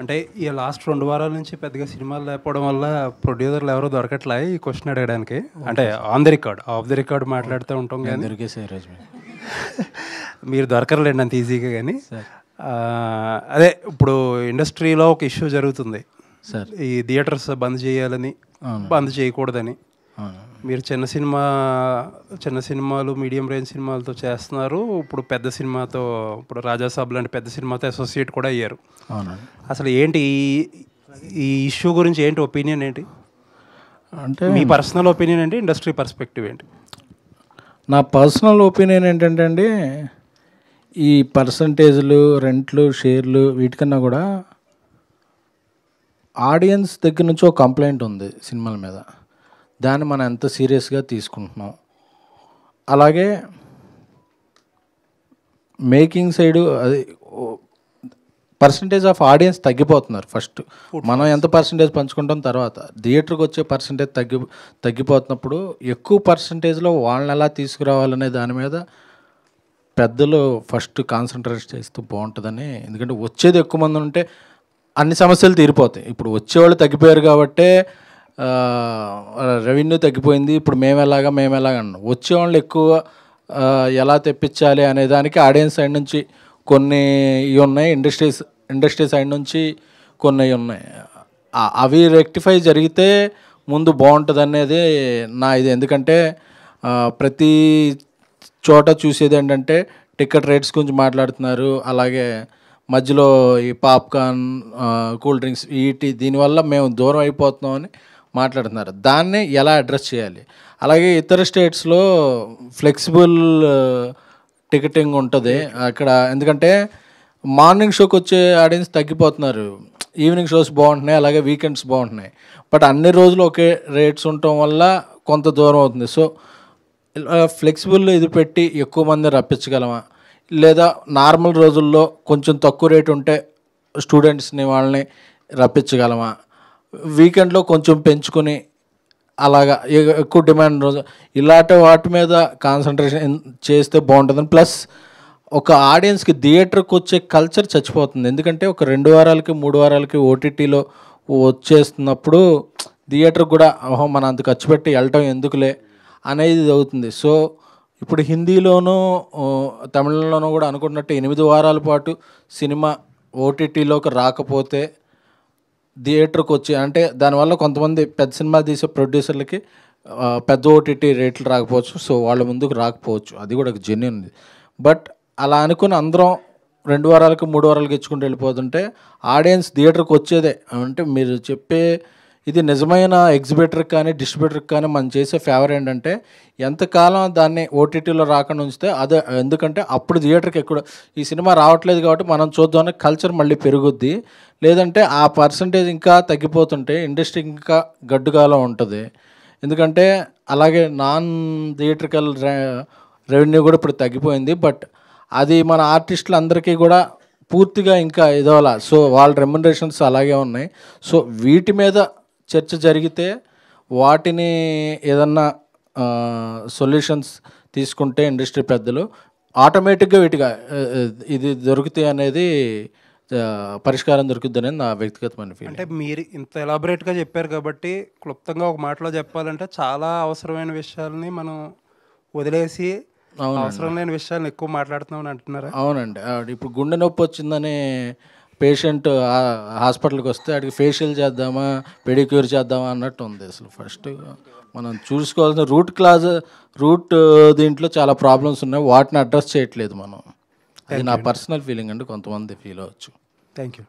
అంటే ఈ లాస్ట్ 2 వారాల నుంచి పెద్దగా సినిమాలు లేకపోవడం వల్ల ప్రొడ్యూసర్లు ఎవరో దొరకట్లే ఈ క్వశ్చన్ అడగడానికి. అంటే on the record, of the record మాట్లాడుతూ ఉంటాం కానీ దొరికేసాయి రోజు మీరు దొరకరులేండి అంత ఈజీగా. కానీ అదే ఇప్పుడు ఇండస్ట్రీలో ఒక ఇష్యూ జరుగుతుంది సార్, ఈ థియేటర్స్ బంద్ చేయాలని, బంద్ చేయకూడదని. మీరు చిన్న సినిమాలు మీడియం రేంజ్ సినిమాలతో చేస్తున్నారు, ఇప్పుడు పెద్ద సినిమాతో, ఇప్పుడు రాజాసాబ్ లాంటి పెద్ద సినిమాతో అసోసియేట్ కూడా అయ్యారు. అసలు ఏంటి ఈ ఇష్యూ గురించి ఏంటి ఒపీనియన్ ఏంటి? అంటే మీ పర్సనల్ ఒపీనియన్ ఏంటి, ఇండస్ట్రీ పర్స్పెక్టివ్ ఏంటి? నా పర్సనల్ ఒపీనియన్ ఏంటంటే అండి, ఈ పర్సంటేజ్లు, రెంట్లు, షేర్లు వీటికన్నా కూడా ఆడియన్స్ దగ్గర నుంచి ఒక కంప్లైంట్ ఉంది సినిమాల మీద. దాన్ని మనం ఎంత సీరియస్గా తీసుకుంటున్నాం. అలాగే మేకింగ్ సైడు అది పర్సంటేజ్ ఆఫ్ ఆడియన్స్ తగ్గిపోతున్నారు. ఫస్ట్ మనం ఎంత పర్సంటేజ్ పంచుకుంటాం, తర్వాత థియేటర్కి వచ్చే పర్సంటేజ్ తగ్గిపోతున్నప్పుడు ఎక్కువ పర్సంటేజ్లో వాళ్ళని ఎలా తీసుకురావాలనే దాని మీద పెద్దలు ఫస్ట్ కాన్సన్ట్రేట్ చేస్తూ బాగుంటుందని. ఎందుకంటే వచ్చేది ఎక్కువ మంది ఉంటే అన్ని సమస్యలు తీరిపోతాయి. ఇప్పుడు వచ్చేవాళ్ళు తగ్గిపోయారు కాబట్టే రెవెన్యూ తగ్గిపోయింది, ఇప్పుడు మేము ఎలాగా అన్నాం. వచ్చేవాళ్ళు ఎక్కువ ఎలా తెప్పించాలి అనే దానికి ఆడియన్స్ సైడ్ నుంచి కొన్ని ఇవి ఉన్నాయి, ఇండస్ట్రీ సైడ్ నుంచి కొన్ని ఉన్నాయి. అవి రెక్టిఫై జరిగితే ముందు బాగుంటుంది అనేది నా ఇది. ఎందుకంటే ప్రతి చోట చూసేది ఏంటంటే టికెట్ రేట్స్ గురించి మాట్లాడుతున్నారు. అలాగే మధ్యలో ఈ పాప్కార్న్, కూల్ డ్రింక్స్ దీనివల్ల మేము దూరం అయిపోతున్నామని మాట్లాడుతున్నారు. దాన్ని ఎలా అడ్రస్ చేయాలి? అలాగే ఇతర స్టేట్స్లో ఫ్లెక్సిబుల్ టికెటింగ్ ఉంటుంది అక్కడ. ఎందుకంటే మార్నింగ్ షోకి వచ్చే ఆడియన్స్ తగ్గిపోతున్నారు, ఈవినింగ్ షోస్ బాగుంటున్నాయి, అలాగే వీకెండ్స్ బాగుంటున్నాయి. బట్ అన్ని రోజులు ఒకే రేట్స్ ఉండటం వల్ల కొంత దూరం అవుతుంది. సో ఫ్లెక్సిబుల్ ఇది పెట్టి ఎక్కువ మంది రప్పించగలమా, లేదా నార్మల్ రోజుల్లో కొంచెం తక్కువ రేటు ఉంటే స్టూడెంట్స్ని వాళ్ళని రప్పించగలమా, వీకెండ్లో కొంచెం పెంచుకొని అలాగా ఎక్కువ డిమాండ్ రోజు ఇలాంటి వాటి మీద కాన్సన్ట్రేషన్ చేస్తే బాగుంటుందని. ప్లస్ ఒక ఆడియన్స్కి థియేటర్కి వచ్చే కల్చర్ చచ్చిపోతుంది. ఎందుకంటే ఒక 2 వారాలకి 3 వారాలకి ఓటీటీలో వచ్చేస్తున్నప్పుడు థియేటర్కి కూడా ఓహో మనం అంత ఖర్చు పెట్టి వెళ్ళటం ఎందుకులే అనేది అవుతుంది. సో ఇప్పుడు హిందీలోనూ తమిళంలోనూ కూడా అనుకున్నట్టు 8 వారాల పాటు సినిమా ఓటీటీలోకి రాకపోతే థియేటర్కి వచ్చి, అంటే దానివల్ల కొంతమంది పెద్ద సినిమా తీసే ప్రొడ్యూసర్లకి పెద్ద ఓటీటీ రేట్లు రాకపోవచ్చు, సో వాళ్ళ ముందుకు రాకపోవచ్చు, అది కూడా జెన్యూన్. బట్ అలా అనుకుని అందరం 2 వారాలకి 3 వారాలకి ఇచ్చుకుంటూ వెళ్ళిపోతుంటే ఆడియన్స్ థియేటర్కి వచ్చేదే. అంటే మీరు చెప్పే ఇది నిజమైన ఎగ్జిబిటర్కి కానీ డిస్ట్రిబ్యూటర్కి కానీ మనం చేసే ఫేవర్ ఏంటంటే ఎంతకాలం దాన్ని ఓటీటీలో రాకుండా ఉంచితే అదే. ఎందుకంటే అప్పుడు థియేటర్కి ఎక్కువ ఈ సినిమా రావట్లేదు కాబట్టి మనం చూద్దామని కల్చర్ మళ్ళీ పెరుగుద్ది. లేదంటే ఆ పర్సంటేజ్ ఇంకా తగ్గిపోతుంటే ఇండస్ట్రీ ఇంకా గడ్డుగాలం ఉంటుంది. ఎందుకంటే అలాగే నాన్ థియేట్రికల్ రెవెన్యూ కూడా ఇప్పుడు తగ్గిపోయింది. బట్ అది మన ఆర్టిస్టులు అందరికీ కూడా పూర్తిగా ఇంకా ఇదోలా. సో వాళ్ళ రెమ్యునరేషన్స్ అలాగే ఉన్నాయి. సో వీటి మీద చర్చ జరిగితే వాటిని ఏదన్నా సొల్యూషన్స్ తీసుకుంటే ఇండస్ట్రీ పెద్దలు ఆటోమేటిక్గా వీటిగా ఇది దొరుకుతాయి అనేది పరిష్కారం దొరుకుద్ది అనేది నా వ్యక్తిగతమైన ఫీల్. అంటే మీరు ఇంత ఎలాబరేట్గా చెప్పారు కాబట్టి క్లుప్తంగా ఒక మాటలో చెప్పాలంటే చాలా అవసరమైన విషయాలని మనం వదిలేసి అవసరం లేని విషయాలను ఎక్కువ మాట్లాడుతున్నామని అంటున్నారా? అవునండి. ఇప్పుడు గుండె నొప్పి వచ్చిందని పేషెంట్ హాస్పిటల్కి వస్తే అడిగి ఫేషియల్ చేద్దామా, పెడిక్యూర్ చేద్దామా అన్నట్టు ఉంది. అసలు ఫస్ట్ మనం చూసుకోవాల్సిన రూట్ దీంట్లో చాలా ప్రాబ్లమ్స్ ఉన్నాయి, వాటిని అడ్రస్ చేయట్లేదు మనం. అది నా పర్సనల్ ఫీలింగ్ అండి, కొంతమంది ఫీల్ అవ్వచ్చు. Thank you.